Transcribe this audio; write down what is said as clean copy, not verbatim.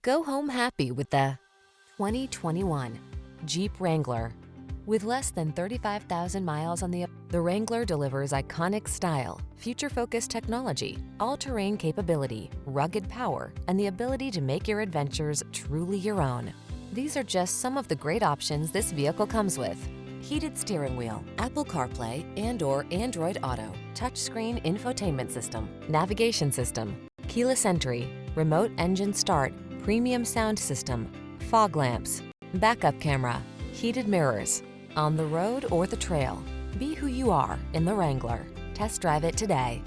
Go home happy with the 2021 Jeep Wrangler. With less than 35,000 miles on the Wrangler delivers iconic style, future-focused technology, all-terrain capability, rugged power, and the ability to make your adventures truly your own. These are just some of the great options this vehicle comes with: heated steering wheel, Apple CarPlay and/or Android Auto, touchscreen infotainment system, navigation system, keyless entry, remote engine start, premium sound system, fog lamps, backup camera, heated mirrors. On the road or the trail, be who you are in the Wrangler. Test drive it today.